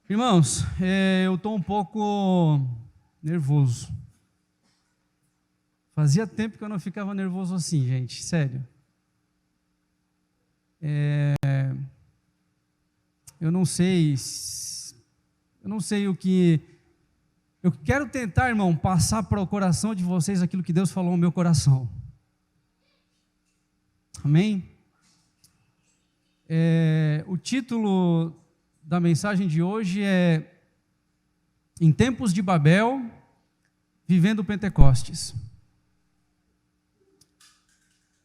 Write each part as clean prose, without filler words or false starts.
Irmãos, eu estou um pouco nervoso. Fazia tempo que eu não ficava nervoso assim, gente, sério. Eu não sei o que... Eu quero tentar, irmão, passar para o coração de vocês aquilo que Deus falou no meu coração. Amém? O título da mensagem de hoje é Em Tempos de Babel, Vivendo Pentecostes.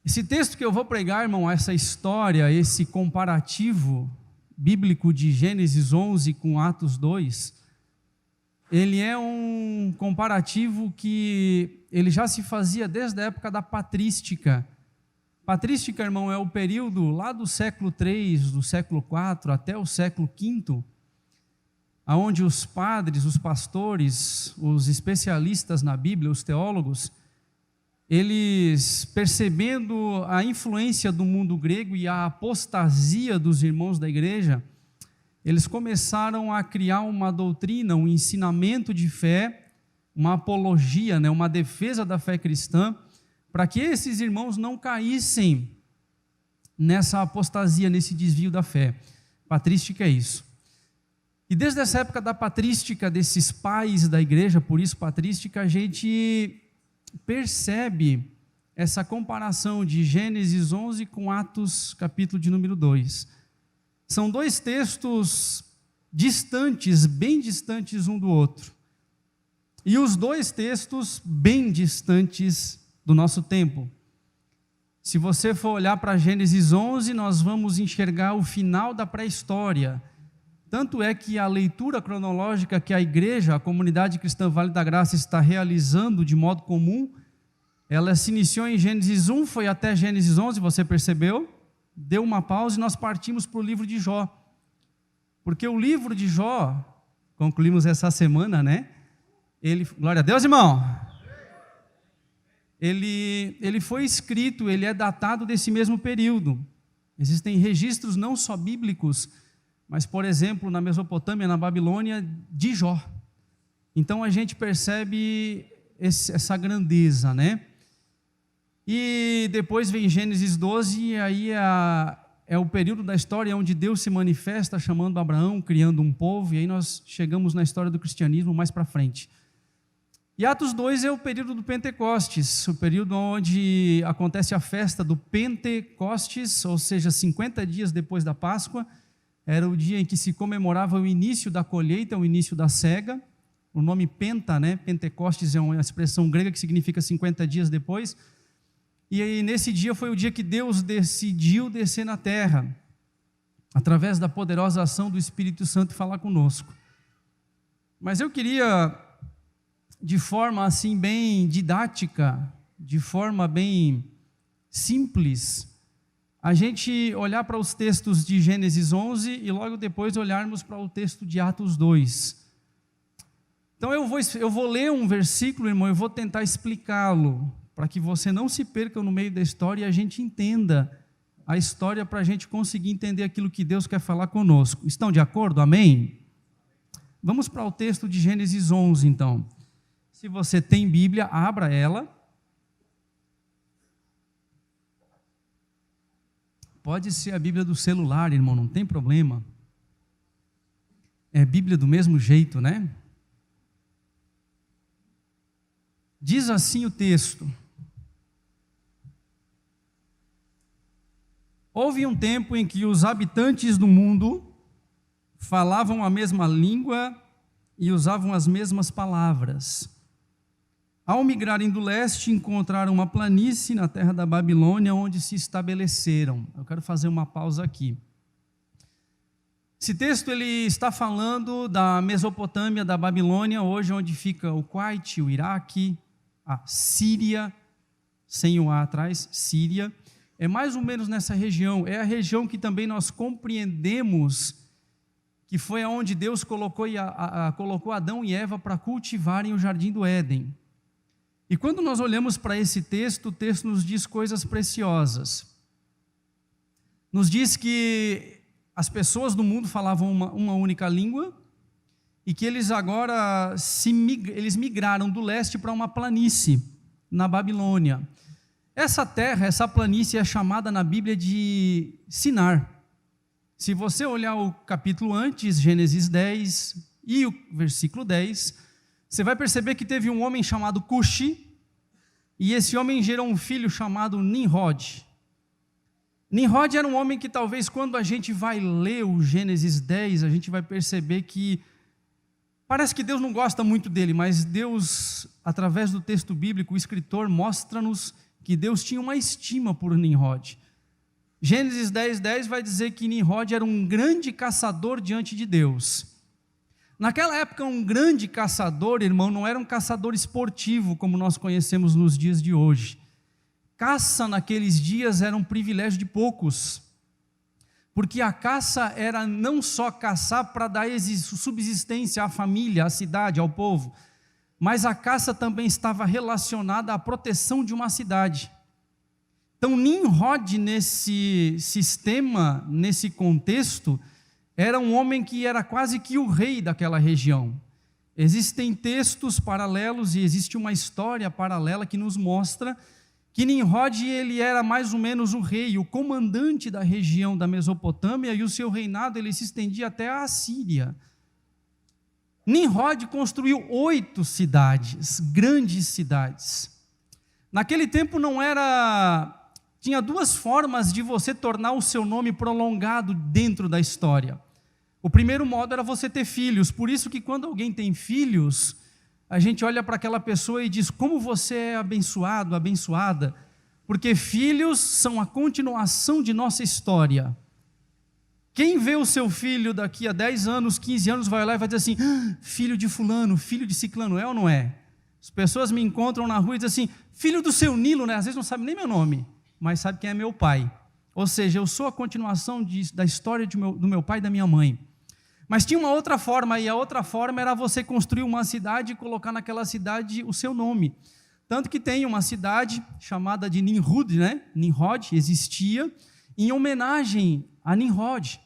Esse texto que eu vou pregar, irmão, essa história, esse comparativo bíblico de Gênesis 11 com Atos 2, ele é um comparativo que ele já se fazia desde a época da patrística. Patrística, irmão, é o período lá do século III, do século IV até o século V, onde os padres, os pastores, os especialistas na Bíblia, os teólogos, eles, percebendo a influência do mundo grego e a apostasia dos irmãos da igreja, eles começaram a criar uma doutrina, um ensinamento de fé, uma apologia, uma defesa da fé cristã, para que esses irmãos não caíssem nessa apostasia, nesse desvio da fé. Patrística é isso. E desde essa época da patrística, desses pais da igreja, por isso patrística, a gente percebe essa comparação de Gênesis 11 com Atos, capítulo de número 2. São dois textos distantes, bem distantes um do outro. E os dois textos bem distantes do nosso tempo. Se você for olhar para Gênesis 11, nós vamos enxergar o final da pré-história. Tanto é que a leitura cronológica que a igreja, a comunidade cristã Vale da Graça está realizando de modo comum, ela se iniciou em Gênesis 1, foi até Gênesis 11, você percebeu? Deu uma pausa e nós partimos para o livro de Jó. Porque o livro de Jó, concluímos essa semana, glória a Deus, irmão! Ele foi escrito, ele é datado desse mesmo período. Existem registros não só bíblicos, mas, por exemplo, na Mesopotâmia, na Babilônia, de Jó. Então a gente percebe essa grandeza, E depois vem Gênesis 12, e aí é o período da história onde Deus se manifesta, chamando Abraão, criando um povo, e aí nós chegamos na história do cristianismo mais para frente. E Atos 2 é o período do Pentecostes, o período onde acontece a festa do Pentecostes, ou seja, 50 dias depois da Páscoa, era o dia em que se comemorava o início da colheita, o início da cega. O nome Penta, Pentecostes é uma expressão grega que significa 50 dias depois. E aí, nesse dia foi o dia que Deus decidiu descer na terra, através da poderosa ação do Espírito Santo, falar conosco. Mas eu queria, de forma assim bem didática, de forma bem simples, a gente olhar para os textos de Gênesis 11 e logo depois olharmos para o texto de Atos 2. Então eu vou ler um versículo, irmão, eu vou tentar explicá-lo, para que você não se perca no meio da história e a gente entenda a história, para a gente conseguir entender aquilo que Deus quer falar conosco. Estão de acordo? Amém? Vamos para o texto de Gênesis 11, então. Se você tem Bíblia, abra ela. Pode ser a Bíblia do celular, irmão, não tem problema. É Bíblia do mesmo jeito, Diz assim o texto: Houve um tempo em que os habitantes do mundo falavam a mesma língua e usavam as mesmas palavras. Ao migrarem do leste, encontraram uma planície na terra da Babilônia, onde se estabeleceram. Eu quero fazer uma pausa aqui. Esse texto ele está falando da Mesopotâmia, da Babilônia, hoje onde fica o Kuwait, o Iraque, a Síria, sem o A atrás, Síria. É mais ou menos nessa região, é a região que também nós compreendemos que foi onde Deus colocou Adão e Eva para cultivarem o jardim do Éden. E quando nós olhamos para esse texto, o texto nos diz coisas preciosas. Nos diz que as pessoas do mundo falavam uma única língua, e que eles agora eles migraram do leste para uma planície na Babilônia. Essa terra, essa planície é chamada na Bíblia de Sinar. Se você olhar o capítulo antes, Gênesis 10 e o versículo 10, você vai perceber que teve um homem chamado Cuxi, e esse homem gerou um filho chamado Nimrod. Nimrod era um homem que talvez quando a gente vai ler o Gênesis 10, a gente vai perceber que parece que Deus não gosta muito dele, mas Deus, através do texto bíblico, o escritor mostra-nos que Deus tinha uma estima por Nimrod. Gênesis 10:10 vai dizer que Nimrod era um grande caçador diante de Deus. Naquela época, um grande caçador, irmão, não era um caçador esportivo, como nós conhecemos nos dias de hoje. Caça naqueles dias era um privilégio de poucos, porque a caça era não só caçar para dar subsistência à família, à cidade, ao povo, mas a caça também estava relacionada à proteção de uma cidade. Então, Nimrod, nesse sistema, nesse contexto, era um homem que era quase que o rei daquela região. Existem textos paralelos e existe uma história paralela que nos mostra que Nimrod, ele era mais ou menos o rei, o comandante da região da Mesopotâmia, e o seu reinado ele se estendia até a Assíria. Nimrod construiu 8 cidades, grandes cidades. Naquele tempo tinha 2 formas de você tornar o seu nome prolongado dentro da história. O primeiro modo era você ter filhos, por isso que quando alguém tem filhos, a gente olha para aquela pessoa e diz, como você é abençoado, abençoada, porque filhos são a continuação de nossa história. Quem vê o seu filho daqui a 10 anos, 15 anos, vai lá e vai dizer assim, filho de fulano, filho de ciclano, é ou não é? As pessoas me encontram na rua e dizem assim, filho do seu Nilo, né? Às vezes não sabe nem meu nome, mas sabe quem é meu pai. Ou seja, eu sou a continuação da história do meu pai e da minha mãe. Mas tinha uma outra forma, e a outra forma era você construir uma cidade e colocar naquela cidade o seu nome. Tanto que tem uma cidade chamada de Nimrud, né? Nimrod existia em homenagem a Nimrod.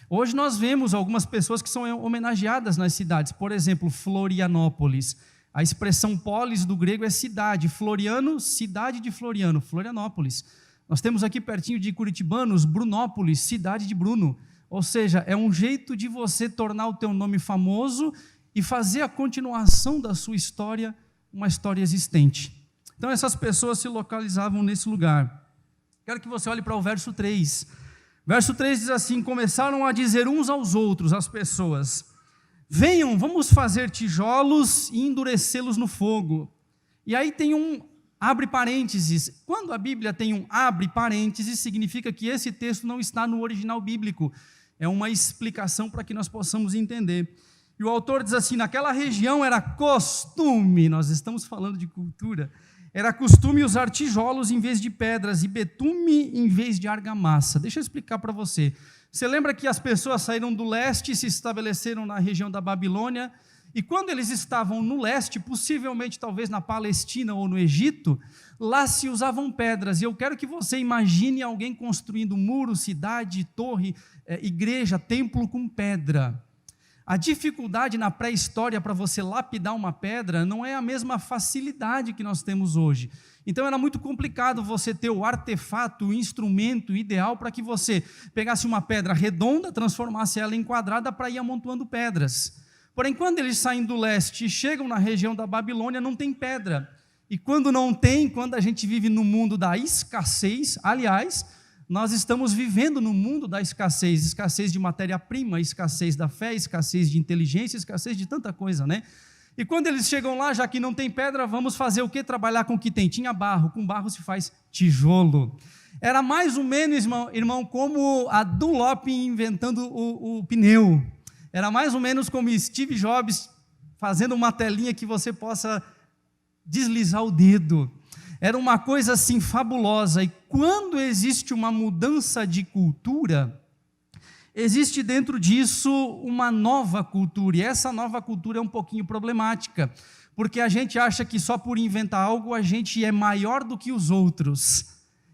Hoje nós vemos algumas pessoas que são homenageadas nas cidades. Por exemplo, Florianópolis. A expressão polis do grego é cidade. Floriano, cidade de Floriano, Florianópolis. Nós temos aqui pertinho de Curitibanos, Brunópolis, cidade de Bruno. Ou seja, é um jeito de você tornar o teu nome famoso e fazer a continuação da sua história uma história existente. Então essas pessoas se localizavam nesse lugar. Quero que você olhe para o verso 3. Verso 3 diz assim, começaram a dizer uns aos outros, as pessoas, venham, vamos fazer tijolos e endurecê-los no fogo. E aí tem um abre parênteses. Quando a Bíblia tem um abre parênteses, significa que esse texto não está no original bíblico. É uma explicação para que nós possamos entender. E o autor diz assim, naquela região era costume, nós estamos falando de cultura, era costume usar tijolos em vez de pedras e betume em vez de argamassa. Deixa eu explicar para você. Você lembra que as pessoas saíram do leste e se estabeleceram na região da Babilônia? E quando eles estavam no leste, possivelmente talvez na Palestina ou no Egito, lá se usavam pedras. E eu quero que você imagine alguém construindo muro, cidade, torre, igreja, templo com pedra. A dificuldade na pré-história para você lapidar uma pedra não é a mesma facilidade que nós temos hoje. Então era muito complicado você ter o artefato, o instrumento ideal para que você pegasse uma pedra redonda, transformasse ela em quadrada para ir amontoando pedras. Porém, quando eles saem do leste e chegam na região da Babilônia, não tem pedra. E quando não tem, quando a gente vive no mundo da escassez, aliás, nós estamos vivendo no mundo da escassez, escassez de matéria-prima, escassez da fé, escassez de inteligência, escassez de tanta coisa, né? E quando eles chegam lá, já que não tem pedra, vamos fazer o quê? Trabalhar com o que tem. Tinha barro, com barro se faz tijolo. Era mais ou menos, irmão, como a Dunlop inventando o pneu. Era mais ou menos como Steve Jobs fazendo uma telinha que você possa deslizar o dedo. Era uma coisa assim fabulosa. E quando existe uma mudança de cultura, existe dentro disso uma nova cultura. E essa nova cultura é um pouquinho problemática, porque a gente acha que só por inventar algo a gente é maior do que os outros.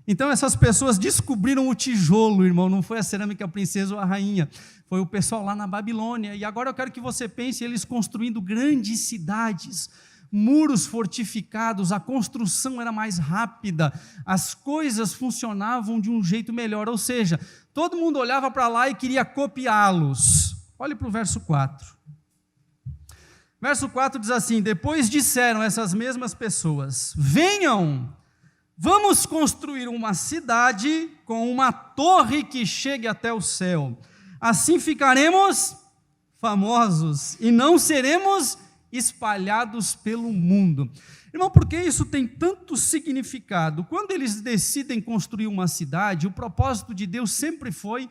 Então essas pessoas descobriram o tijolo, irmão, não foi a cerâmica princesa ou a rainha, foi o pessoal lá na Babilônia. E agora eu quero que você pense eles construindo grandes cidades, muros fortificados, a construção era mais rápida, as coisas funcionavam de um jeito melhor, ou seja, todo mundo olhava para lá e queria copiá-los. Olhe para o verso 4. Verso 4 diz assim: depois disseram essas mesmas pessoas: venham, vamos construir uma cidade com uma torre que chegue até o céu, assim ficaremos famosos e não seremos espalhados pelo mundo. Irmão, por que isso tem tanto significado? Quando eles decidem construir uma cidade, o propósito de Deus sempre foi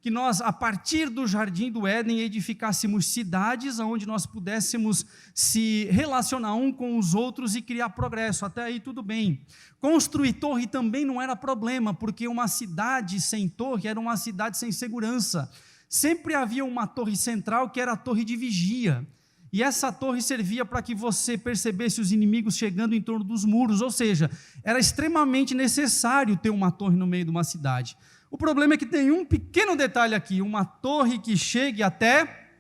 que nós, a partir do Jardim do Éden, edificássemos cidades onde nós pudéssemos se relacionar um com os outros e criar progresso. Até aí tudo bem. Construir torre também não era problema, porque uma cidade sem torre era uma cidade sem segurança. Sempre havia uma torre central que era a torre de vigia. E essa torre servia para que você percebesse os inimigos chegando em torno dos muros, ou seja, era extremamente necessário ter uma torre no meio de uma cidade. O problema é que tem um pequeno detalhe aqui, uma torre que chegue até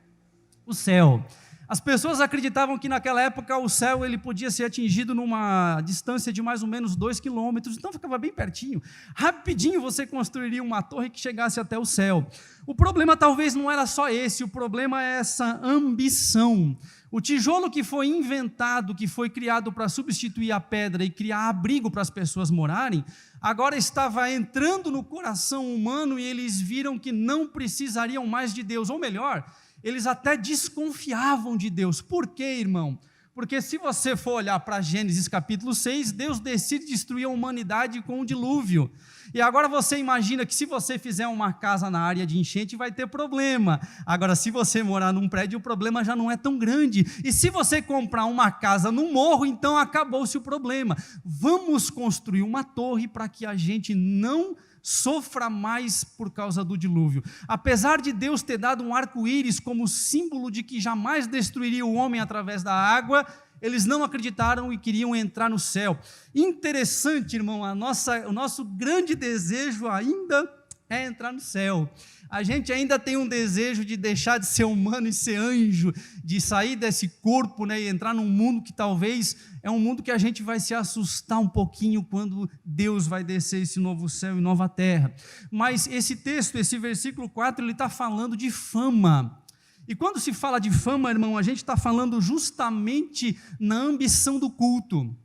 o céu. As pessoas acreditavam que naquela época o céu ele podia ser atingido numa distância de mais ou menos 2 quilômetros, então ficava bem pertinho. Rapidinho você construiria uma torre que chegasse até o céu. O problema talvez não era só esse, o problema é essa ambição. O tijolo que foi inventado, que foi criado para substituir a pedra e criar abrigo para as pessoas morarem, agora estava entrando no coração humano e eles viram que não precisariam mais de Deus, ou melhor, eles até desconfiavam de Deus. Por quê, irmão? Porque se você for olhar para Gênesis capítulo 6, Deus decide destruir a humanidade com o dilúvio. E agora você imagina que se você fizer uma casa na área de enchente, vai ter problema. Agora, se você morar num prédio, o problema já não é tão grande. E se você comprar uma casa no morro, então acabou-se o problema. Vamos construir uma torre para que a gente não sofra mais por causa do dilúvio. Apesar de Deus ter dado um arco-íris como símbolo de que jamais destruiria o homem através da água, eles não acreditaram e queriam entrar no céu. Interessante, irmão, o nosso grande desejo ainda é entrar no céu. A gente ainda tem um desejo de deixar de ser humano e ser anjo, de sair desse corpo, né, e entrar num mundo que talvez é um mundo que a gente vai se assustar um pouquinho quando Deus vai descer esse novo céu e nova terra. Mas esse texto, esse versículo 4, ele está falando de fama. E quando se fala de fama, irmão, a gente está falando justamente na ambição do culto.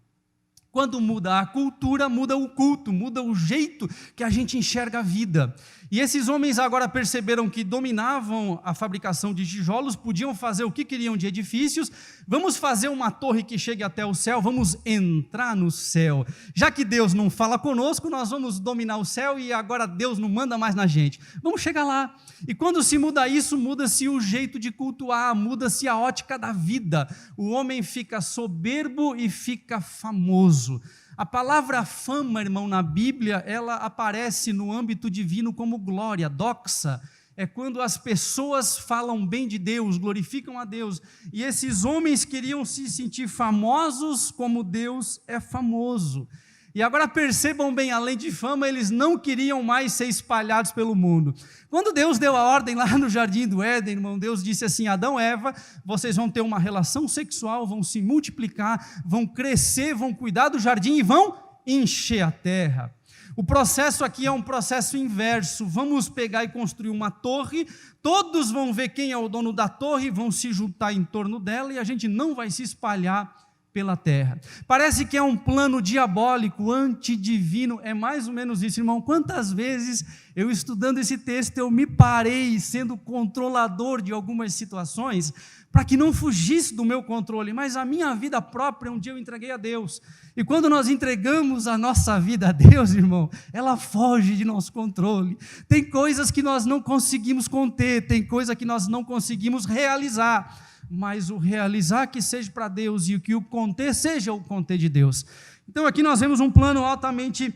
Quando muda a cultura, muda o culto, muda o jeito que a gente enxerga a vida. E esses homens agora perceberam que dominavam a fabricação de tijolos, podiam fazer o que queriam de edifícios. Vamos fazer uma torre que chegue até o céu, vamos entrar no céu. Já que Deus não fala conosco, nós vamos dominar o céu e agora Deus não manda mais na gente. Vamos chegar lá. E quando se muda isso, muda-se o jeito de cultuar, muda-se a ótica da vida. O homem fica soberbo e fica famoso. A palavra fama, irmão, na Bíblia, ela aparece no âmbito divino como glória, doxa. É quando as pessoas falam bem de Deus, glorificam a Deus. E esses homens queriam se sentir famosos como Deus é famoso. E agora percebam bem, além de fama, eles não queriam mais ser espalhados pelo mundo. Quando Deus deu a ordem lá no Jardim do Éden, irmão, Deus disse assim: Adão e Eva, vocês vão ter uma relação sexual, vão se multiplicar, vão crescer, vão cuidar do jardim e vão encher a terra. O processo aqui é um processo inverso. Vamos pegar e construir uma torre, todos vão ver quem é o dono da torre, vão se juntar em torno dela e a gente não vai se espalhar pela terra. Parece que é um plano diabólico, antidivino, é mais ou menos isso, irmão. Quantas vezes eu estudando esse texto, eu me parei sendo controlador de algumas situações, para que não fugisse do meu controle, mas a minha vida própria, um dia eu entreguei a Deus, e quando nós entregamos a nossa vida a Deus, irmão, ela foge de nosso controle. Tem coisas que nós não conseguimos conter, tem coisa que nós não conseguimos realizar, mas o realizar que seja para Deus e o que o conter seja o conter de Deus. Então aqui nós vemos um plano altamente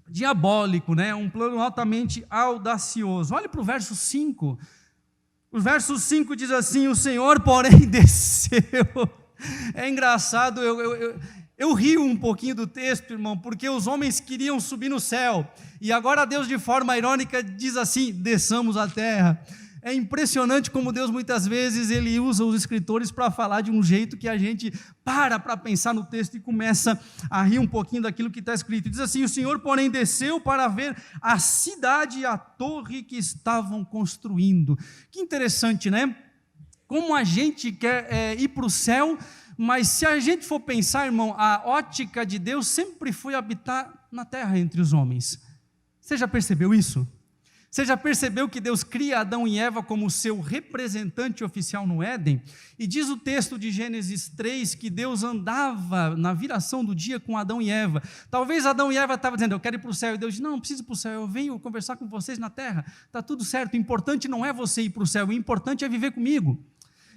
diabólico, né? Um plano altamente audacioso. Olhe para o verso 5. O verso 5 diz assim: o Senhor, porém, desceu. É engraçado, Eu rio um pouquinho do texto, irmão, porque os homens queriam subir no céu, e agora Deus, de forma irônica, diz assim: desçamos à terra. É impressionante como Deus, muitas vezes, Ele usa os escritores para falar de um jeito que a gente para pensar no texto e começa a rir um pouquinho daquilo que está escrito. Diz assim: o Senhor, porém, desceu para ver a cidade e a torre que estavam construindo. Que interessante, né? Como a gente quer ir para o céu, mas se a gente for pensar, irmão, a ótica de Deus sempre foi habitar na terra entre os homens. Você já percebeu isso? Você já percebeu que Deus cria Adão e Eva como seu representante oficial no Éden? E diz o texto de Gênesis 3 que Deus andava na viração do dia com Adão e Eva. Talvez Adão e Eva estavam dizendo: eu quero ir para o céu. E Deus disse: não preciso ir para o céu, eu venho conversar com vocês na terra. Está tudo certo, o importante não é você ir para o céu, o importante é viver comigo.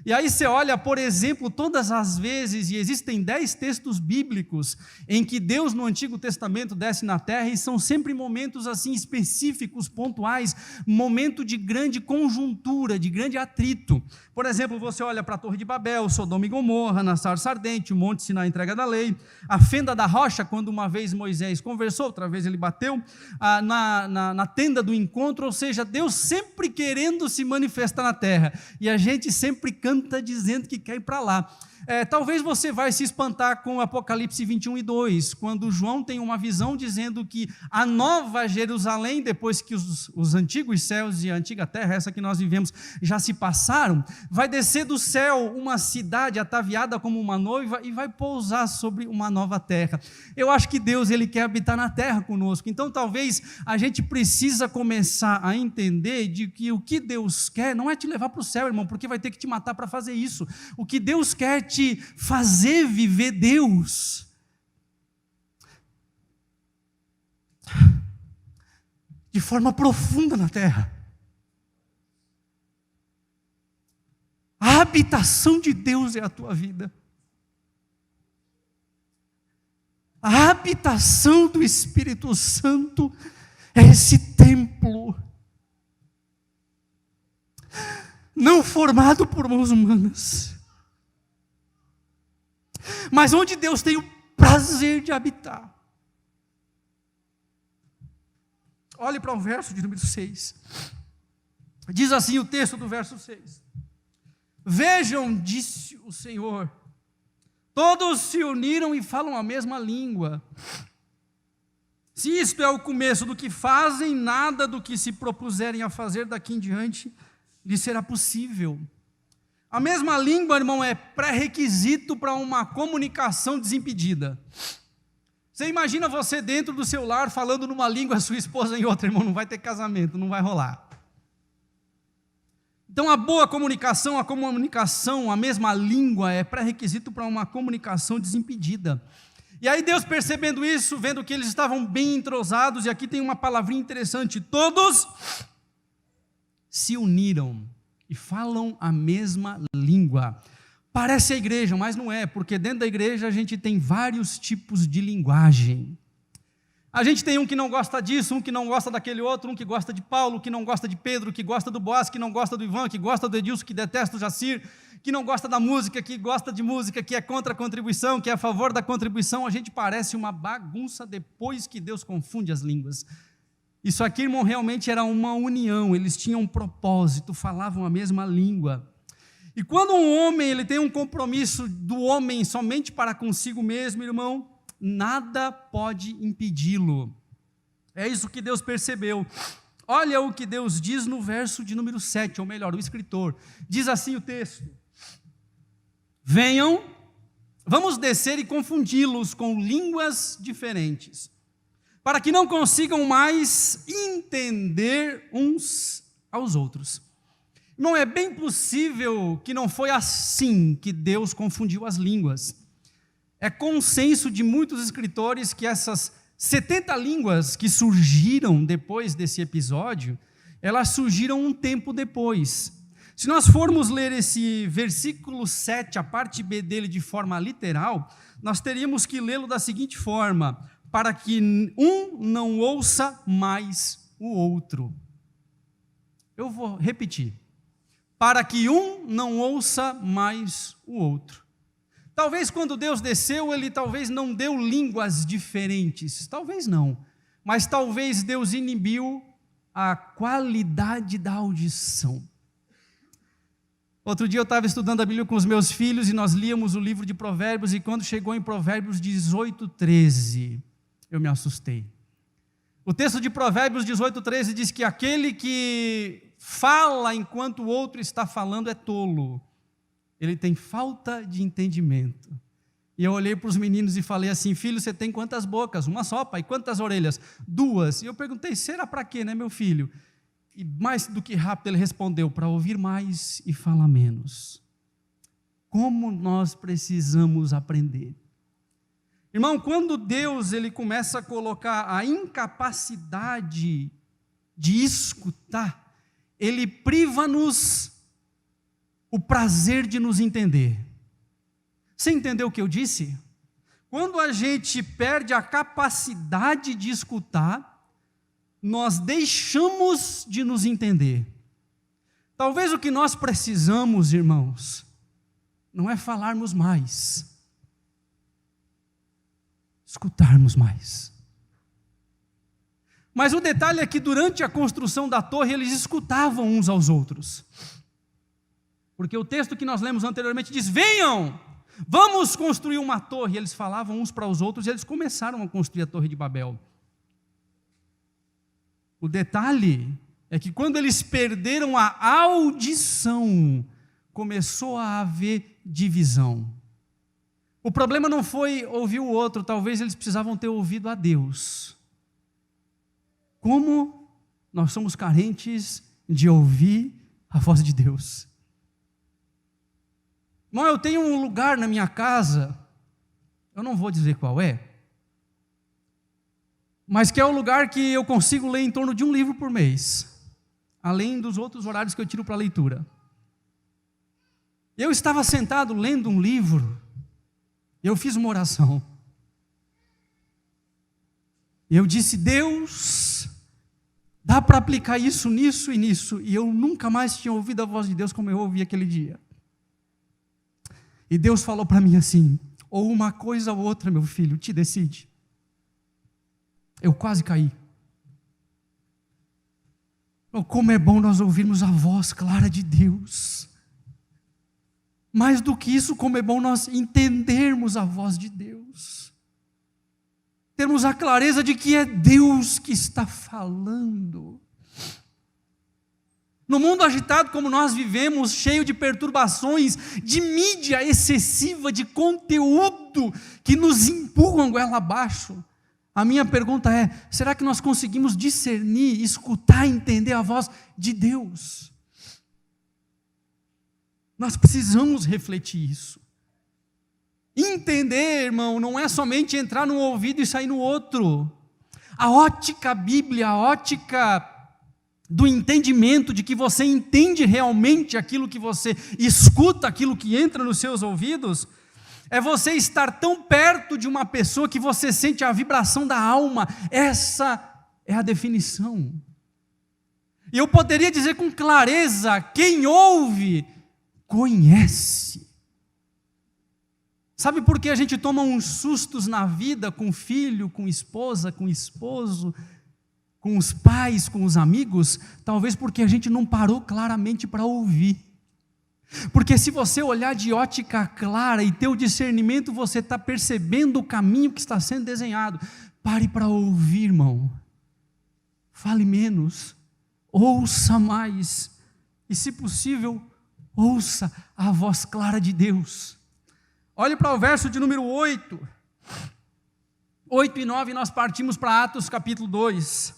E aí você olha, por exemplo, todas as vezes, e existem 10 textos bíblicos em que Deus no Antigo Testamento desce na terra, e são sempre momentos assim específicos, pontuais, momento de grande conjuntura, de grande atrito. Por exemplo, você olha para a Torre de Babel, Sodoma e Gomorra, na sarça ardente, o Monte Sinai, entrega da lei, a fenda da rocha, quando uma vez Moisés conversou, outra vez ele bateu, na tenda do encontro, ou seja, Deus sempre querendo se manifestar na terra, e a gente sempre canta dizendo que quer ir para lá. Talvez você vai se espantar com Apocalipse 21:2, quando João tem uma visão dizendo que a nova Jerusalém, depois que os antigos céus e a antiga terra, essa que nós vivemos, já se passaram, vai descer do céu uma cidade ataviada como uma noiva e vai pousar sobre uma nova terra. Eu acho que Deus, Ele quer habitar na terra conosco. Então talvez a gente precisa começar a entender de que o que Deus quer não é te levar para o céu, irmão, porque vai ter que te matar para fazer isso. O que Deus quer te fazer viver Deus de forma profunda na terra. A habitação de Deus é a tua vida. A habitação do Espírito Santo é esse templo não formado por mãos humanas, mas onde Deus tem o prazer de habitar. Olhe para o verso de número 6. Diz assim o texto do verso 6. Vejam, disse o Senhor, todos se uniram e falam a mesma língua. Se isto é o começo do que fazem, nada do que se propuserem a fazer daqui em diante lhes será possível. A mesma língua, irmão, é pré-requisito para uma comunicação desimpedida. Você imagina você dentro do seu lar falando numa língua, a sua esposa em outra, irmão, não vai ter casamento, não vai rolar. Então a boa comunicação, a mesma língua é pré-requisito para uma comunicação desimpedida. E aí Deus, percebendo isso, vendo que eles estavam bem entrosados, e aqui tem uma palavrinha interessante, todos se uniram e falam a mesma língua. Parece a igreja, mas não é, porque dentro da igreja a gente tem vários tipos de linguagem. A gente tem um que não gosta disso, um que não gosta daquele outro, um que gosta de Paulo, que não gosta de Pedro, que gosta do Boaz, que não gosta do Ivan, que gosta do Edilson, que detesta o Jacir, que não gosta da música, que gosta de música, que é contra a contribuição, que é a favor da contribuição. A gente parece uma bagunça depois que Deus confunde as línguas. Isso aqui, irmão, realmente era uma união, eles tinham um propósito, falavam a mesma língua. E quando um homem ele tem um compromisso do homem somente para consigo mesmo, irmão, nada pode impedi-lo. É isso que Deus percebeu. Olha o que Deus diz no verso de número 7, ou melhor, o escritor. Diz assim o texto: venham, vamos descer e confundi-los com línguas diferentes, para que não consigam mais entender uns aos outros. Não é bem possível que não foi assim que Deus confundiu as línguas. É consenso de muitos escritores que essas 70 línguas que surgiram depois desse episódio, elas surgiram um tempo depois. Se nós formos ler esse versículo 7, a parte B dele de forma literal, nós teríamos que lê-lo da seguinte forma: para que um não ouça mais o outro. Eu vou repetir. Para que um não ouça mais o outro. Talvez quando Deus desceu, Ele talvez não deu línguas diferentes, talvez não, mas talvez Deus inibiu a qualidade da audição. Outro dia eu estava estudando a Bíblia com os meus filhos e nós líamos o livro de Provérbios, e quando chegou em Provérbios 18:13, eu me assustei. O texto de Provérbios 18:13 diz que aquele que fala enquanto o outro está falando é tolo, ele tem falta de entendimento. E eu olhei para os meninos e falei assim: filho, você tem quantas bocas? Uma só, pai. Quantas orelhas? 2. E eu perguntei: será para quê, né, meu filho? E mais do que rápido ele respondeu: para ouvir mais e falar menos. Como nós precisamos aprender. Irmão, quando Deus ele começa a colocar a incapacidade de escutar, Ele priva-nos o prazer de nos entender. Você entendeu o que eu disse? Quando a gente perde a capacidade de escutar, nós deixamos de nos entender. Talvez o que nós precisamos, irmãos, não é falarmos mais, escutarmos mais. Mas o detalhe é que durante a construção da torre, eles escutavam uns aos outros. Porque o texto que nós lemos anteriormente diz: venham, vamos construir uma torre. E eles falavam uns para os outros e eles começaram a construir a Torre de Babel. O detalhe é que quando eles perderam a audição, começou a haver divisão. O problema não foi ouvir o outro, talvez eles precisavam ter ouvido a Deus. Como nós somos carentes de ouvir a voz de Deus. Irmão, eu tenho um lugar na minha casa, eu não vou dizer qual é, mas que é o lugar que eu consigo ler em torno de um livro por mês, além dos outros horários que eu tiro para leitura. Eu estava sentado lendo um livro, eu fiz uma oração. Eu disse: Deus, dá para aplicar isso, nisso e nisso. E eu nunca mais tinha ouvido a voz de Deus como eu ouvi aquele dia. E Deus falou para mim assim: ou uma coisa ou outra, meu filho, te decide. Eu quase caí. Como é bom nós ouvirmos a voz clara de Deus. Mais do que isso, como é bom nós entendermos a voz de Deus. Termos a clareza de que é Deus que está falando. No mundo agitado como nós vivemos, cheio de perturbações, de mídia excessiva, de conteúdo que nos empurram goela abaixo, a minha pergunta é: será que nós conseguimos discernir, escutar, entender a voz de Deus? Nós precisamos refletir isso. Entender, irmão, não é somente entrar num ouvido e sair no outro. A ótica Bíblia, a ótica do entendimento, de que você entende realmente aquilo que você escuta, aquilo que entra nos seus ouvidos, é você estar tão perto de uma pessoa que você sente a vibração da alma. Essa é a definição. E eu poderia dizer com clareza: quem ouve, conhece. Sabe por que a gente toma uns sustos na vida com filho, com esposa, com esposo, com os pais, com os amigos? Talvez porque a gente não parou claramente para ouvir. Porque se você olhar de ótica clara e ter o discernimento, você está percebendo o caminho que está sendo desenhado. Pare para ouvir, irmão. Fale menos, ouça mais. E se possível, ouça a voz clara de Deus. Olhe para o verso de número 8. 8 e 9, nós partimos para Atos capítulo 2.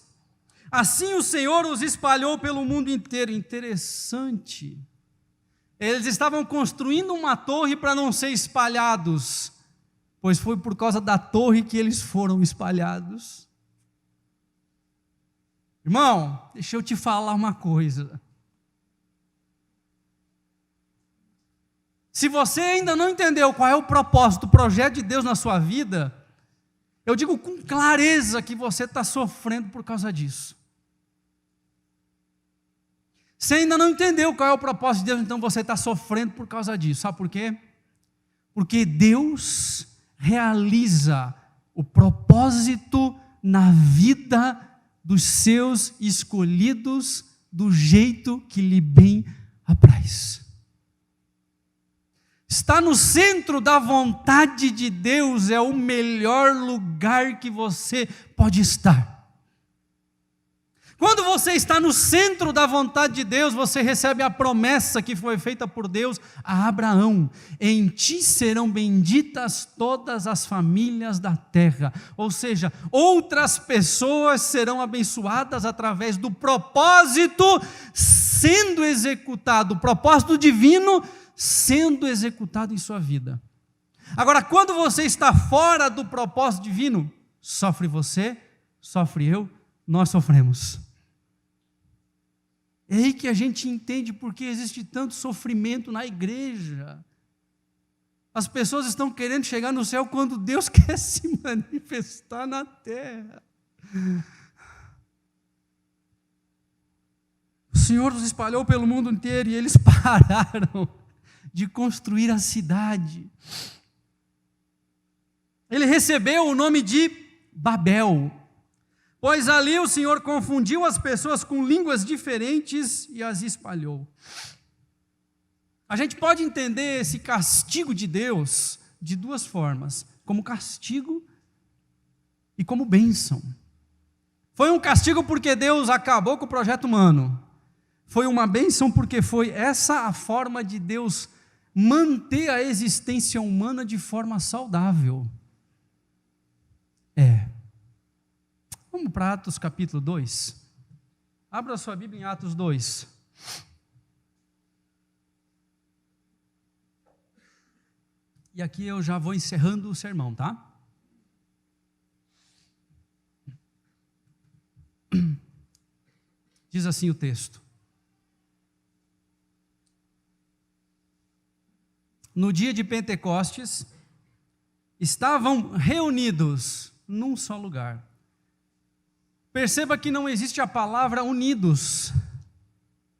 Assim o Senhor os espalhou pelo mundo inteiro. Interessante. Eles estavam construindo uma torre para não ser espalhados, pois foi por causa da torre que eles foram espalhados. Irmão, deixa eu te falar uma coisa. Se você ainda não entendeu qual é o propósito, o projeto de Deus na sua vida, eu digo com clareza que você está sofrendo por causa disso. Você ainda não entendeu qual é o propósito de Deus, então você está sofrendo por causa disso. Sabe por quê? Porque Deus realiza o propósito na vida dos seus escolhidos do jeito que lhe bem apraz. Estar no centro da vontade de Deus é o melhor lugar que você pode estar. Quando você está no centro da vontade de Deus, você recebe a promessa que foi feita por Deus a Abraão: em ti serão benditas todas as famílias da terra. Ou seja, outras pessoas serão abençoadas através do propósito sendo executado, o propósito divino sendo executado em sua vida. Agora, quando você está fora do propósito divino, sofre você, sofre eu, nós sofremos. É aí que a gente entende porque existe tanto sofrimento na igreja. As pessoas estão querendo chegar no céu quando Deus quer se manifestar na terra. O Senhor os espalhou pelo mundo inteiro e eles pararam de construir a cidade. Ele recebeu o nome de Babel, pois ali o Senhor confundiu as pessoas com línguas diferentes e as espalhou. A gente pode entender esse castigo de Deus de duas formas: como castigo e como bênção. Foi um castigo porque Deus acabou com o projeto humano. Foi uma bênção porque foi essa a forma de Deus manter a existência humana de forma saudável. Vamos para Atos capítulo 2. Abra sua Bíblia em Atos 2. E aqui eu já vou encerrando o sermão, tá? Diz assim o texto: no dia de Pentecostes, estavam reunidos num só lugar. Perceba que não existe a palavra unidos,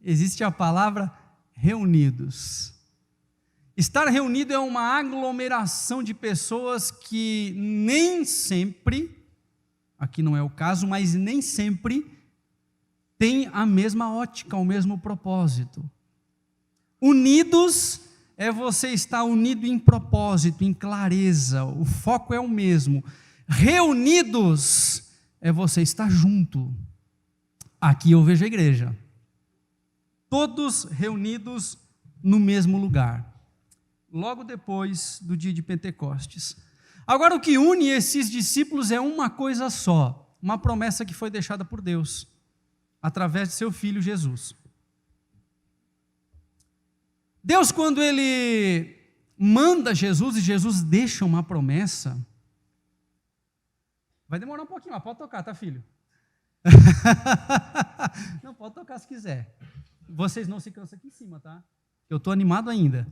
existe a palavra reunidos. Estar reunido é uma aglomeração de pessoas que nem sempre, aqui não é o caso, mas nem sempre tem a mesma ótica, o mesmo propósito. Unidos é você estar unido em propósito, em clareza, o foco é o mesmo. Reunidos é você estar junto. Aqui eu vejo a igreja, todos reunidos no mesmo lugar, logo depois do dia de Pentecostes. Agora, o que une esses discípulos é uma coisa só, uma promessa que foi deixada por Deus, através de seu Filho Jesus. Deus, quando Ele manda Jesus, e Jesus deixa uma promessa, vai demorar um pouquinho, mas pode tocar, tá, filho? Não, pode tocar se quiser. Vocês não se cansam aqui em cima, tá? Eu estou animado ainda.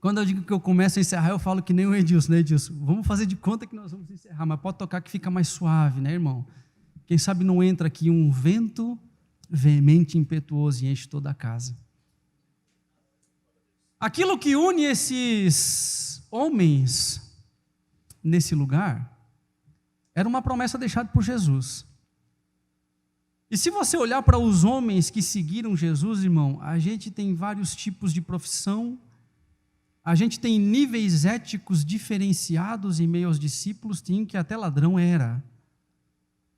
Quando eu digo que eu começo a encerrar, eu falo que nem o Edilson, né, Edilson? Vamos fazer de conta que nós vamos encerrar, mas pode tocar que fica mais suave, né, irmão? Quem sabe não entra aqui um vento veemente, impetuoso e enche toda a casa. Aquilo que une esses homens nesse lugar era uma promessa deixada por Jesus. E se você olhar para os homens que seguiram Jesus, irmão, a gente tem vários tipos de profissão, a gente tem níveis éticos diferenciados em meio aos discípulos. Tinha um que até ladrão era,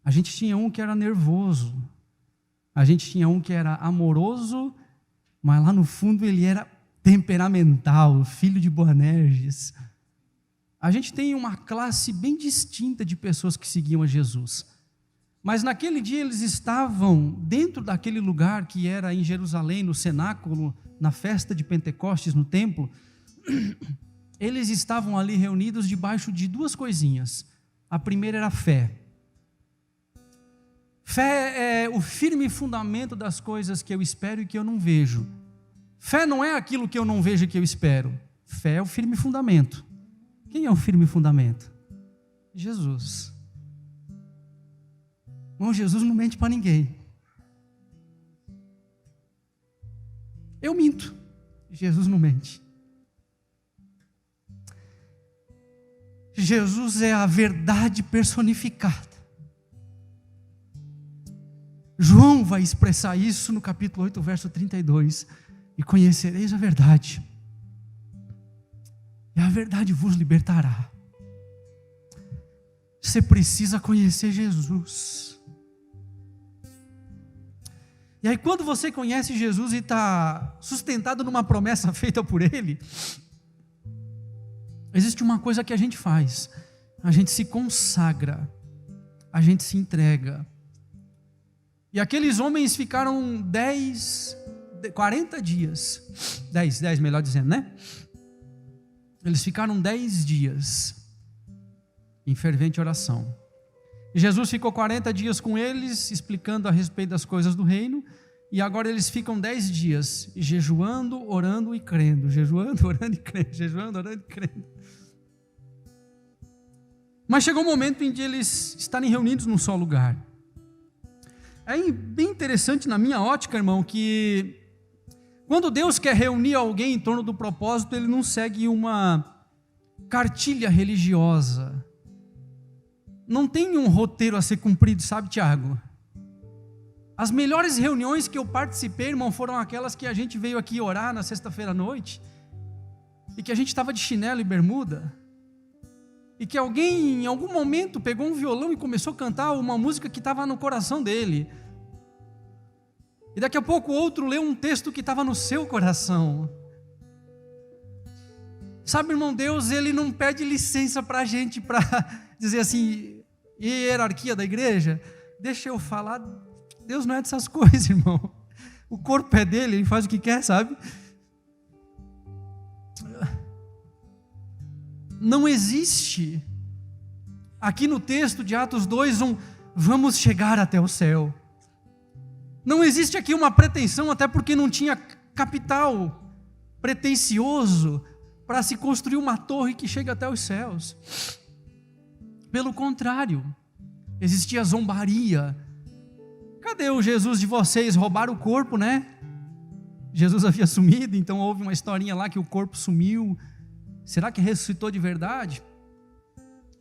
a gente tinha um que era nervoso, a gente tinha um que era amoroso, mas lá no fundo ele era temperamental, filho de Boanerges. A gente tem uma classe bem distinta de pessoas que seguiam a Jesus. Mas naquele dia eles estavam dentro daquele lugar que era em Jerusalém, no cenáculo, na festa de Pentecostes, no templo. Eles estavam ali reunidos debaixo de duas coisinhas. A primeira era a fé. Fé é o firme fundamento das coisas que eu espero e que eu não vejo. Fé não é aquilo que eu não vejo e que eu espero. Fé é o firme fundamento. Quem é o firme fundamento? Jesus. Irmão, Jesus não mente para ninguém. Eu minto. Jesus não mente. Jesus é a verdade personificada. João vai expressar isso no capítulo 8, verso 32. E conhecereis a verdade, e a verdade vos libertará. Você precisa conhecer Jesus. E aí quando você conhece Jesus e está sustentado numa promessa feita por Ele, existe uma coisa que a gente faz: a gente se consagra, a gente se entrega. E aqueles homens ficaram 40 dias, 10 melhor dizendo, né? Eles ficaram 10 dias em fervente oração. E Jesus ficou 40 dias com eles, explicando a respeito das coisas do reino, e agora eles ficam 10 dias jejuando, orando e crendo, jejuando, orando e crendo, jejuando, orando e crendo. Mas chegou um momento em que eles estarem reunidos num só lugar. É bem interessante na minha ótica, irmão, que quando Deus quer reunir alguém em torno do propósito, Ele não segue uma cartilha religiosa. Não tem um roteiro a ser cumprido, sabe, Tiago? As melhores reuniões que eu participei, irmão, foram aquelas que a gente veio aqui orar na sexta-feira à noite, e que a gente estava de chinelo e bermuda, e que alguém em algum momento pegou um violão e começou a cantar uma música que estava no coração dele, e daqui a pouco o outro leu um texto que estava no seu coração. Sabe, irmão, Deus, Ele não pede licença para a gente para dizer assim, hierarquia da igreja, deixa eu falar. Deus não é dessas coisas, irmão. O corpo é dele, Ele faz o que quer, sabe? Não existe aqui no texto de Atos 2 vamos chegar até o céu. Não existe aqui uma pretensão, até porque não tinha capital pretensioso para se construir uma torre que chega até os céus. Pelo contrário, existia zombaria. Cadê o Jesus de vocês? Roubaram o corpo, né? Jesus havia sumido, então houve uma historinha lá que o corpo sumiu. Será que ressuscitou de verdade?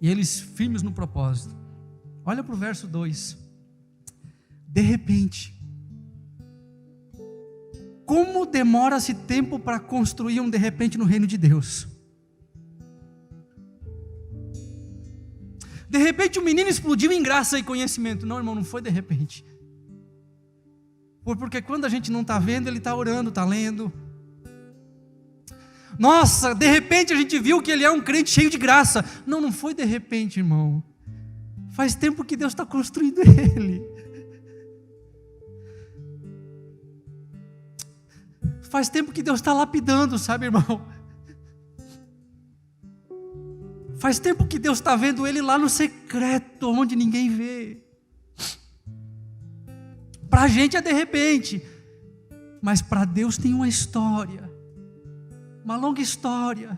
E eles firmes no propósito. Olha para o verso 2. De repente, como demora-se tempo para construir um de repente no reino de Deus? De repente o menino explodiu em graça e conhecimento. Não, irmão, não foi de repente. Foi porque quando a gente não está vendo, ele está orando, está lendo. Nossa, de repente a gente viu que ele é um crente cheio de graça. Não, não foi de repente, irmão. Faz tempo que Deus está construindo ele. Faz tempo que Deus está lapidando, sabe, irmão? Faz tempo que Deus está vendo ele lá no secreto, onde ninguém vê. Para a gente é de repente, mas para Deus tem uma história, uma longa história.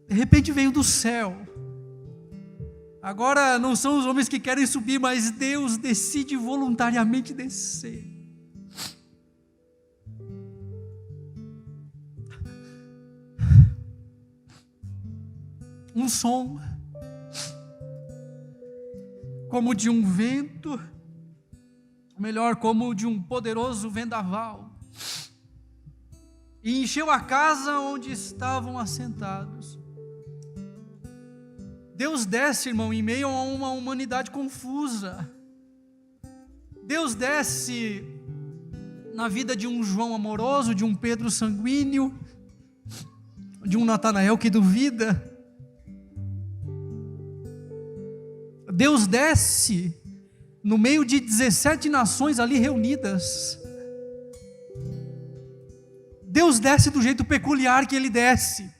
De repente veio do céu. Agora não são os homens que querem subir, mas Deus decide voluntariamente descer. Um som, como de um vento, melhor, como de um poderoso vendaval, e encheu a casa onde estavam assentados. Deus desce, irmão, em meio a uma humanidade confusa. Deus desce na vida de um João amoroso, de um Pedro sanguíneo, de um Natanael que duvida. Deus desce no meio de 17 nações ali reunidas. Deus desce do jeito peculiar que Ele desce.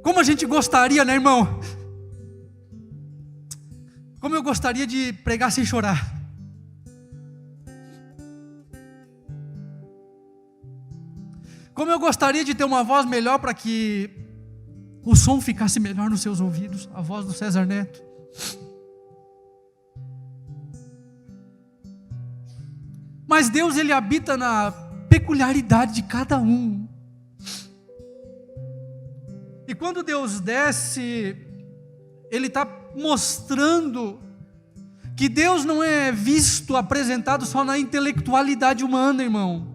Como a gente gostaria, né, irmão? Como eu gostaria de pregar sem chorar. Como eu gostaria de ter uma voz melhor para que o som ficasse melhor nos seus ouvidos. A voz do César Neto. Mas Deus, Ele habita na peculiaridade de cada um. E quando Deus desce, Ele está mostrando que Deus não é visto, apresentado só na intelectualidade humana, irmão.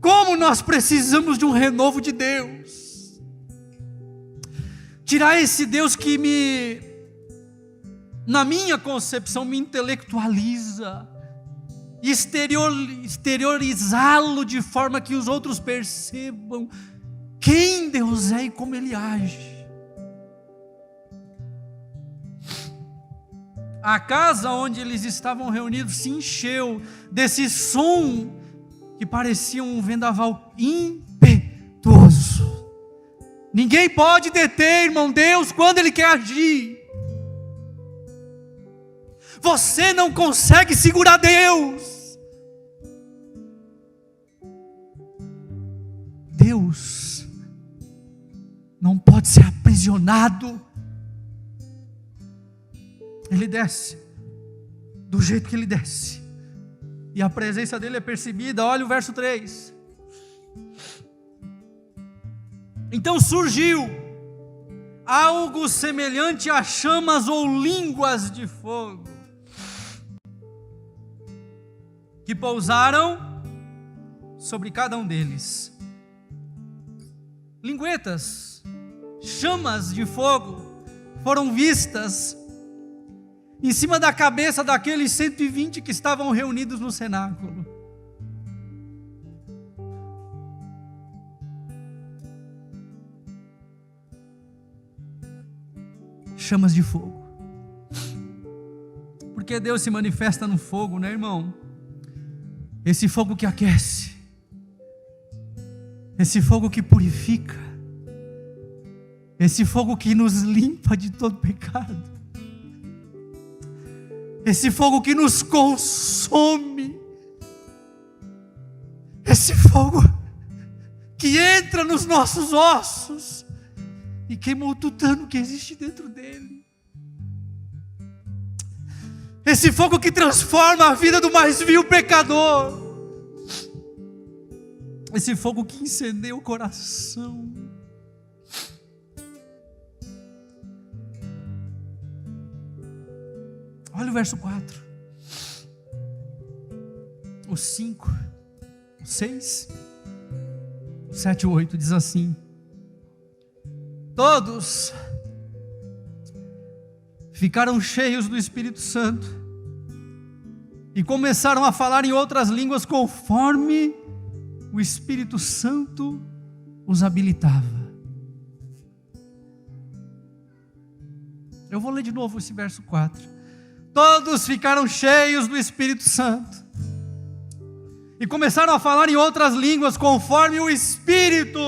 Como nós precisamos de um renovo de Deus. Tirar esse Deus que na minha concepção, me intelectualiza, e exteriorizá-lo de forma que os outros percebam quem Deus é e como Ele age. A casa onde eles estavam reunidos se encheu desse som que parecia um vendaval impetuoso. Ninguém pode deter, irmão, Deus quando Ele quer agir. Você não consegue segurar Deus. Deus não pode ser aprisionado. Ele desce do jeito que Ele desce, e a presença dele é percebida. Olha o verso 3. Então surgiu algo semelhante a chamas ou línguas de fogo, que pousaram sobre cada um deles. Linguetas, chamas de fogo foram vistas em cima da cabeça daqueles 120 que estavam reunidos no cenáculo. Chamas de fogo. Porque Deus se manifesta no fogo, né, irmão? Esse fogo que aquece, esse fogo que purifica, esse fogo que nos limpa de todo pecado, esse fogo que nos consome, esse fogo que entra nos nossos ossos e queimou todo o dano que existe dentro dele. Esse fogo que transforma a vida do mais vil pecador. Esse fogo que incendeia o coração. Olha o verso 4. O 5, o 6, o 7 e o 8 diz assim: todos ficaram cheios do Espírito Santo e começaram a falar em outras línguas conforme o Espírito Santo os habilitava. Eu vou ler de novo esse verso 4. Todos ficaram cheios do Espírito Santo e começaram a falar em outras línguas conforme o Espírito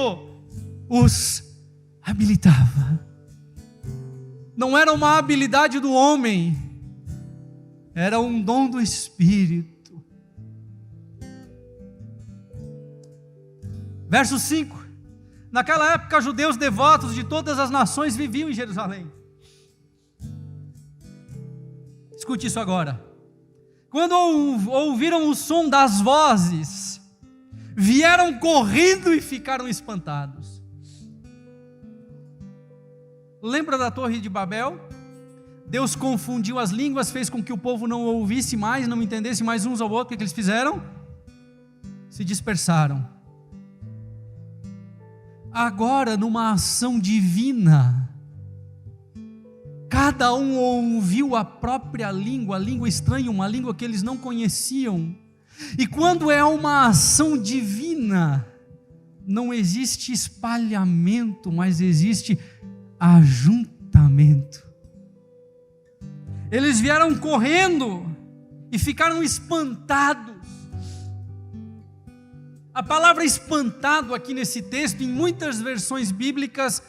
os habilitava. Não era uma habilidade do homem, era um dom do Espírito. Verso 5. Naquela época, judeus devotos de todas as nações viviam em Jerusalém. Escute isso agora. Quando ouviram o som das vozes, vieram correndo e ficaram espantados. Lembra da Torre de Babel? Deus confundiu as línguas, fez com que o povo não ouvisse mais, não entendesse mais uns ao outro. O que eles fizeram? Se dispersaram. Agora, numa ação divina, cada um ouviu a própria língua, a língua estranha, uma língua que eles não conheciam. E quando é uma ação divina, não existe espalhamento, mas existe ajuntamento. Eles vieram correndo e ficaram espantados. A palavra espantado aqui nesse texto, em muitas versões bíblicas,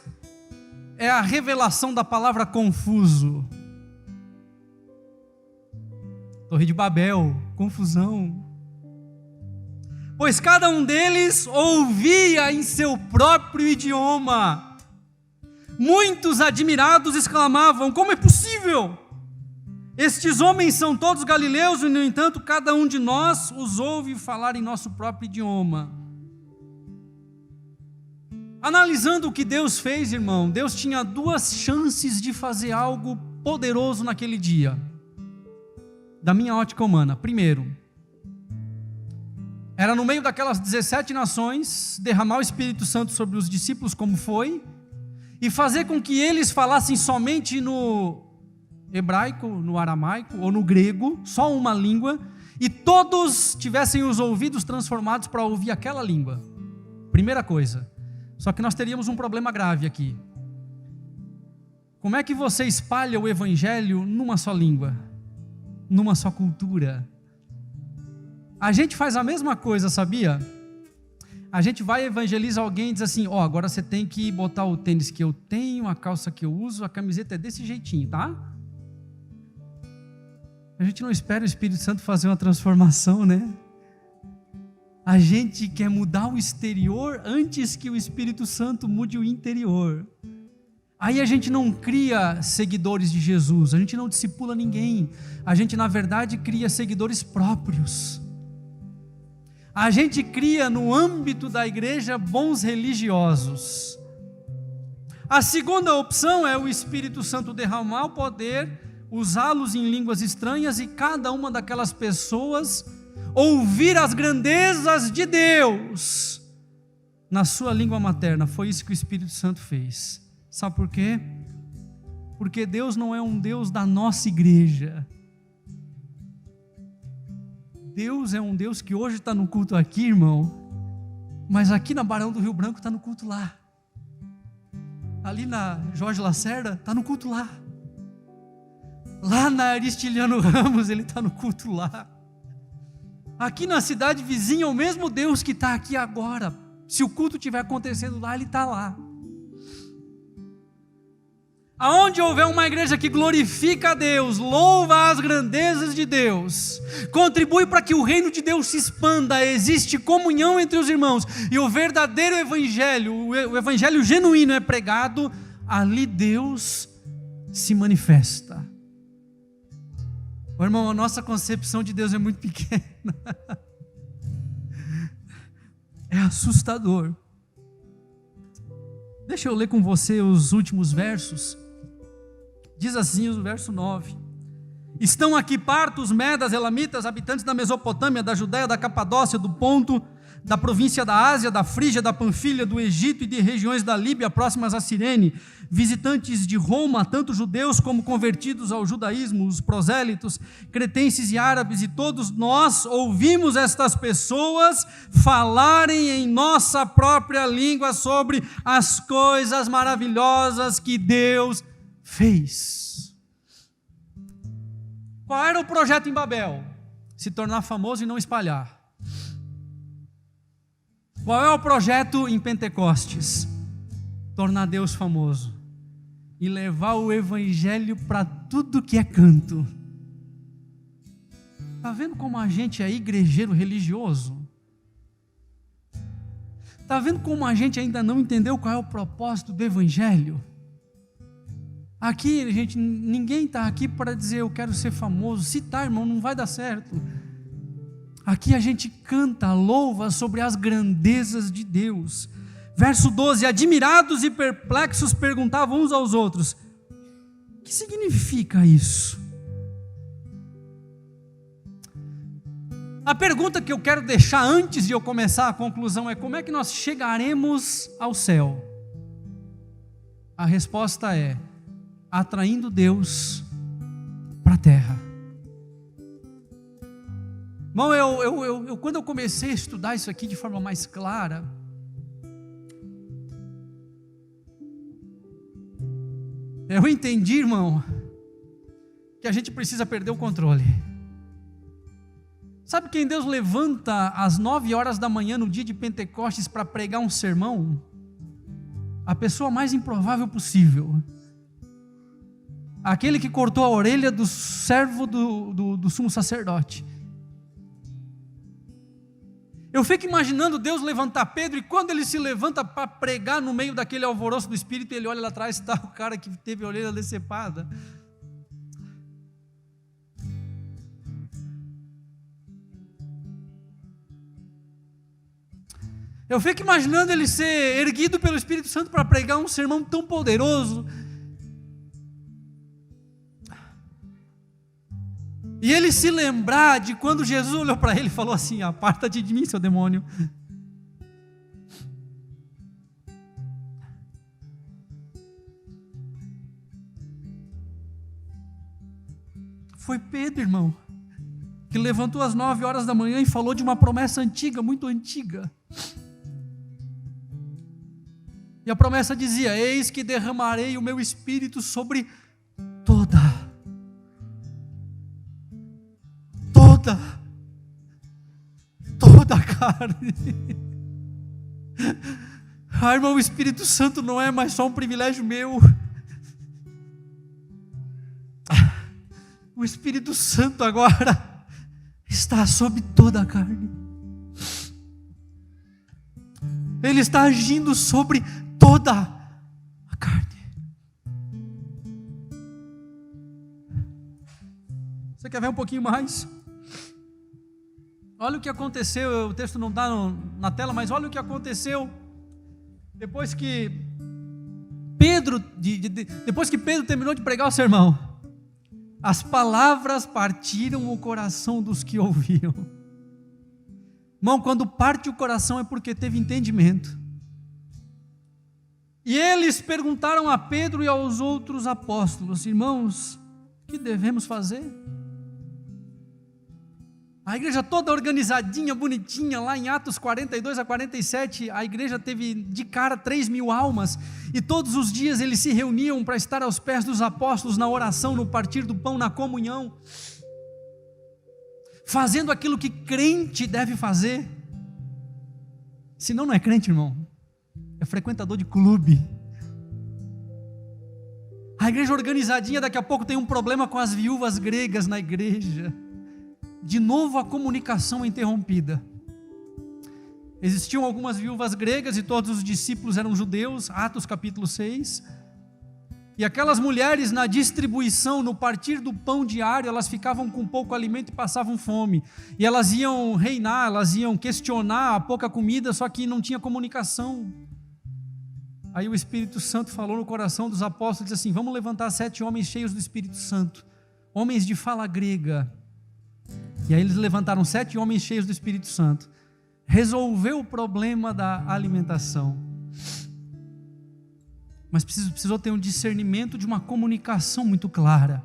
é a revelação da palavra confuso. Torre de Babel, confusão. Pois cada um deles ouvia em seu próprio idioma. Muitos admirados exclamavam: como é possível? Estes homens são todos galileus e, no entanto, cada um de nós os ouve falar em nosso próprio idioma. Analisando o que Deus fez, irmão, Deus tinha duas chances de fazer algo poderoso naquele dia, da minha ótica humana. Primeiro, era no meio daquelas 17 nações, derramar o Espírito Santo sobre os discípulos, como foi, e fazer com que eles falassem somente no hebraico, no aramaico ou no grego, só uma língua, e todos tivessem os ouvidos transformados para ouvir aquela língua. Primeira coisa. Só que nós teríamos um problema grave aqui. Como é que você espalha o evangelho numa só língua? Numa só cultura? A gente faz a mesma coisa, sabia? A gente vai evangelizar alguém e diz assim, agora você tem que botar o tênis que eu tenho, a calça que eu uso, a camiseta é desse jeitinho, tá? A gente não espera o Espírito Santo fazer uma transformação, né? A gente quer mudar o exterior antes que o Espírito Santo mude o interior. Aí a gente não cria seguidores de Jesus, a gente não discipula ninguém, a gente na verdade cria seguidores próprios. A gente cria no âmbito da igreja bons religiosos. A segunda opção é o Espírito Santo derramar o poder, usá-los em línguas estranhas e cada uma daquelas pessoas ouvir as grandezas de Deus na sua língua materna. Foi isso que o Espírito Santo fez. Sabe por quê? Porque Deus não é um Deus da nossa igreja. Deus é um Deus que hoje está no culto aqui, irmão, mas aqui na Barão do Rio Branco está no culto lá. Ali na Jorge Lacerda está no culto lá. Lá na Aristiliano Ramos ele está no culto lá. Aqui na cidade vizinha, o mesmo Deus que está aqui agora. Se o culto estiver acontecendo lá, Ele está lá. Aonde houver uma igreja que glorifica a Deus, louva as grandezas de Deus, contribui para que o reino de Deus se expanda, existe comunhão entre os irmãos, e o verdadeiro evangelho, o evangelho genuíno é pregado, ali Deus se manifesta. Irmão, a nossa concepção de Deus é muito pequena. É assustador. Deixa eu ler com você os últimos versos. Diz assim o verso 9. Estão aqui partos, medas, elamitas, habitantes da Mesopotâmia, da Judéia, da Capadócia, do Ponto, da província da Ásia, da Frígia, da Panfilha, do Egito e de regiões da Líbia próximas a Cirene, visitantes de Roma, tanto judeus como convertidos ao judaísmo, os prosélitos, cretenses e árabes, e todos nós ouvimos estas pessoas falarem em nossa própria língua sobre as coisas maravilhosas que Deus fez. Qual era o projeto em Babel? Se tornar famoso e não espalhar. Qual é o projeto em Pentecostes? Tornar Deus famoso e levar o evangelho para tudo que é canto. Está vendo como a gente é igrejeiro religioso? Está vendo como a gente ainda não entendeu qual é o propósito do evangelho? Aqui, gente, ninguém está aqui para dizer eu quero ser famoso. Se tá, irmão, não vai dar certo. Aqui a gente canta, louva sobre as grandezas de Deus. Verso 12, admirados e perplexos perguntavam uns aos outros, o que significa isso? A pergunta que eu quero deixar antes de eu começar a conclusão é, como é que nós chegaremos ao céu? A resposta é, atraindo Deus para a terra. Irmão, quando eu comecei a estudar isso aqui de forma mais clara, eu entendi, irmão, que a gente precisa perder o controle. Sabe quem Deus levanta às 9 horas da manhã no dia de Pentecostes para pregar um sermão? A pessoa mais improvável possível. Aquele que cortou a orelha do servo do sumo sacerdote. Eu fico imaginando Deus levantar Pedro, e quando ele se levanta para pregar no meio daquele alvoroço do Espírito, ele olha lá atrás, está o cara que teve a orelha decepada. Eu fico imaginando ele ser erguido pelo Espírito Santo para pregar um sermão tão poderoso. E ele se lembrar de quando Jesus olhou para ele e falou assim: aparta-te de mim, seu demônio. Foi Pedro, irmão, que levantou às 9 horas da manhã e falou de uma promessa antiga, muito antiga. E a promessa dizia: eis que derramarei o meu espírito sobre toda a carne. Irmão, o Espírito Santo não é mais só um privilégio meu. O Espírito Santo agora está sobre toda a carne. Ele está agindo sobre toda a carne. Você quer ver um pouquinho mais? Olha o que aconteceu, o texto não está na tela, mas olha o que aconteceu depois que Pedro terminou de pregar o sermão. As palavras partiram o coração dos que ouviam. Irmão, quando parte o coração é porque teve entendimento. E eles perguntaram a Pedro e aos outros apóstolos: irmãos, o que devemos fazer? A igreja toda organizadinha, bonitinha, lá em Atos 42 a 47, a igreja teve de cara 3.000 almas, e todos os dias eles se reuniam para estar aos pés dos apóstolos, na oração, no partir do pão, na comunhão, fazendo aquilo que crente deve fazer. Senão não é crente, irmão, é frequentador de clube. A igreja organizadinha, daqui a pouco tem um problema com as viúvas gregas na igreja. De novo a comunicação interrompida. Existiam algumas viúvas gregas e todos os discípulos eram judeus, Atos capítulo 6. E aquelas mulheres, na distribuição, no partir do pão diário, elas ficavam com pouco alimento e passavam fome. E elas iam reinar, elas iam questionar a pouca comida, só que não tinha comunicação. Aí o Espírito Santo falou no coração dos apóstolos, disse assim: vamos levantar 7 homens cheios do Espírito Santo, homens de fala grega. E aí eles levantaram 7 homens cheios do Espírito Santo. Resolveu o problema da alimentação. Mas precisou ter um discernimento de uma comunicação muito clara.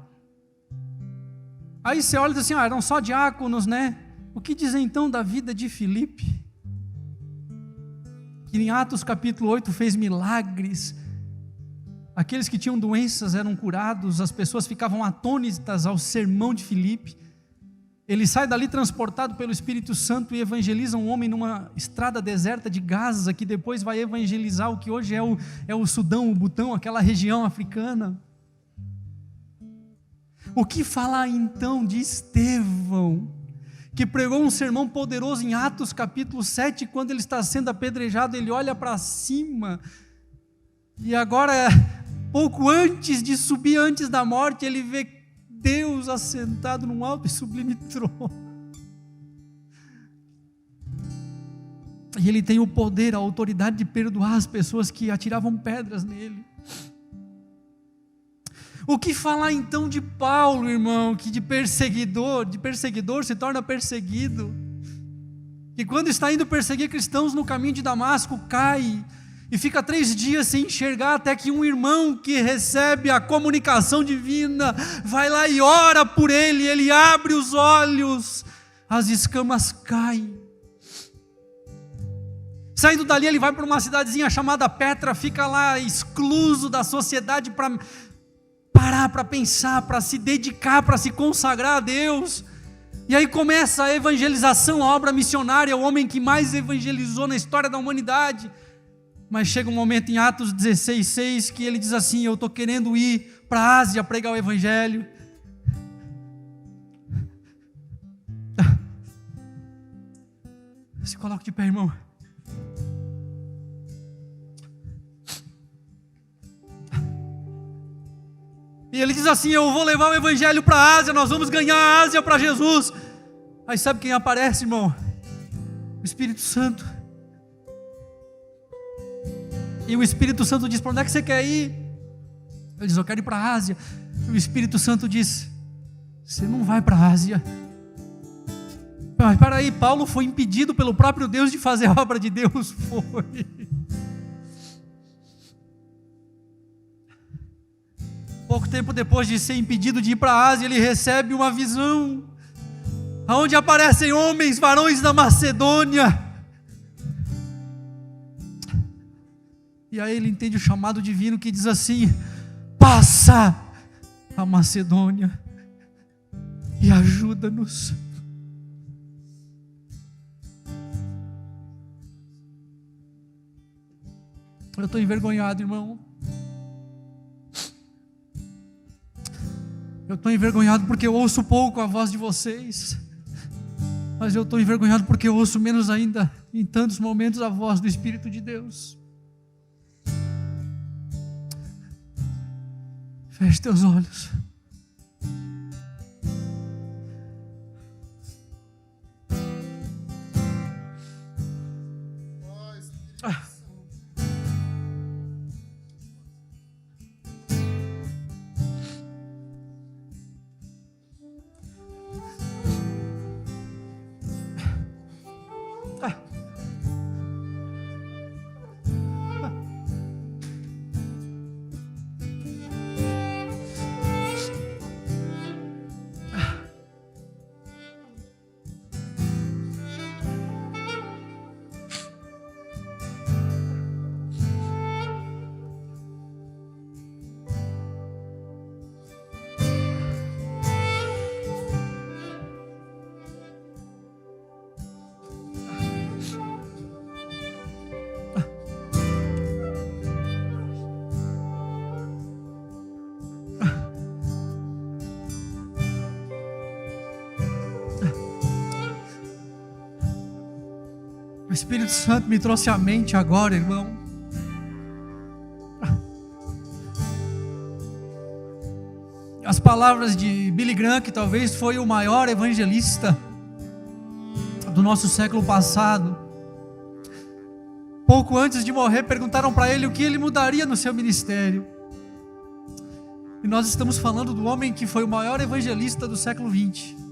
Aí você olha e diz assim: eram só diáconos, né? O que dizer então da vida de Filipe? Que em Atos capítulo 8 fez milagres. Aqueles que tinham doenças eram curados, as pessoas ficavam atônitas ao sermão de Filipe. Ele sai dali transportado pelo Espírito Santo e evangeliza um homem numa estrada deserta de Gaza, que depois vai evangelizar o que hoje é o Sudão, o Butão, aquela região africana. O que falar então de Estevão, que pregou um sermão poderoso em Atos capítulo 7, quando ele está sendo apedrejado, ele olha para cima, e agora, pouco antes de subir, antes da morte, ele vê Deus assentado num alto e sublime trono. E ele tem o poder, a autoridade de perdoar as pessoas que atiravam pedras nele. O que falar então de Paulo, irmão, que de perseguidor se torna perseguido, que quando está indo perseguir cristãos no caminho de Damasco, cai e fica 3 dias sem enxergar, até que um irmão que recebe a comunicação divina vai lá e ora por ele, ele abre os olhos, as escamas caem. Saindo dali, ele vai para uma cidadezinha chamada Petra, fica lá excluso da sociedade para parar, para pensar, para se dedicar, para se consagrar a Deus. E aí começa a evangelização, a obra missionária, o homem que mais evangelizou na história da humanidade. Mas chega um momento em Atos 16:6 que ele diz assim: eu estou querendo ir para a Ásia pregar o Evangelho. Se coloque de pé, irmão. E ele diz assim: eu vou levar o Evangelho para a Ásia, nós vamos ganhar a Ásia para Jesus. Aí sabe quem aparece, irmão? O Espírito Santo. E o Espírito Santo diz: para onde é que você quer ir? Ele diz: eu quero ir para a Ásia. E o Espírito Santo diz: você não vai para a Ásia. Mas espera aí, Paulo foi impedido pelo próprio Deus de fazer a obra de Deus? Foi. Pouco tempo depois de ser impedido de ir para a Ásia, ele recebe uma visão, onde aparecem homens, varões da Macedônia. E aí ele entende o chamado divino que diz assim: passa a Macedônia e ajuda-nos. Eu estou envergonhado, irmão. Eu estou envergonhado porque eu ouço pouco a voz de vocês. Mas eu estou envergonhado porque eu ouço menos ainda, em tantos momentos, a voz do Espírito de Deus. Feche teus olhos. O Espírito Santo me trouxe à mente agora, irmão. As palavras de Billy Graham, que talvez foi o maior evangelista do nosso século passado. Pouco antes de morrer, perguntaram para ele o que ele mudaria no seu ministério. E nós estamos falando do homem que foi o maior evangelista do século 20.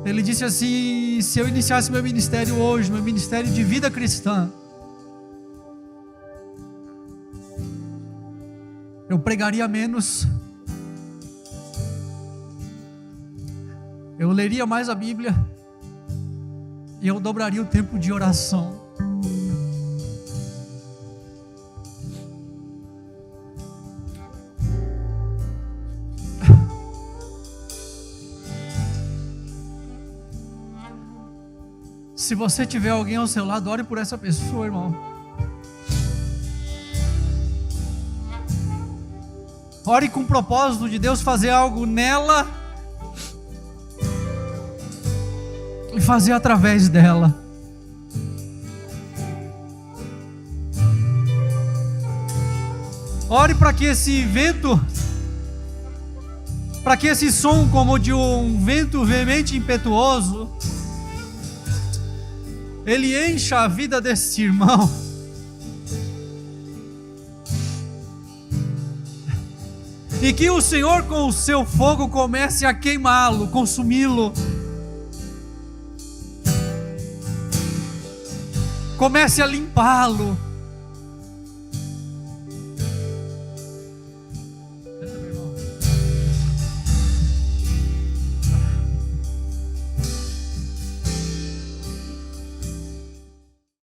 Ele disse assim: se eu iniciasse meu ministério hoje, meu ministério de vida cristã, eu pregaria menos, eu leria mais a Bíblia e eu dobraria o tempo de oração. Se você tiver alguém ao seu lado, ore por essa pessoa, irmão. Ore com o propósito de Deus fazer algo nela e fazer através dela. Ore para que esse vento, para que esse som como de um vento veemente e impetuoso, ele encha a vida desse irmão. E que o Senhor com o seu fogo comece a queimá-lo, consumi-lo. Comece a limpá-lo.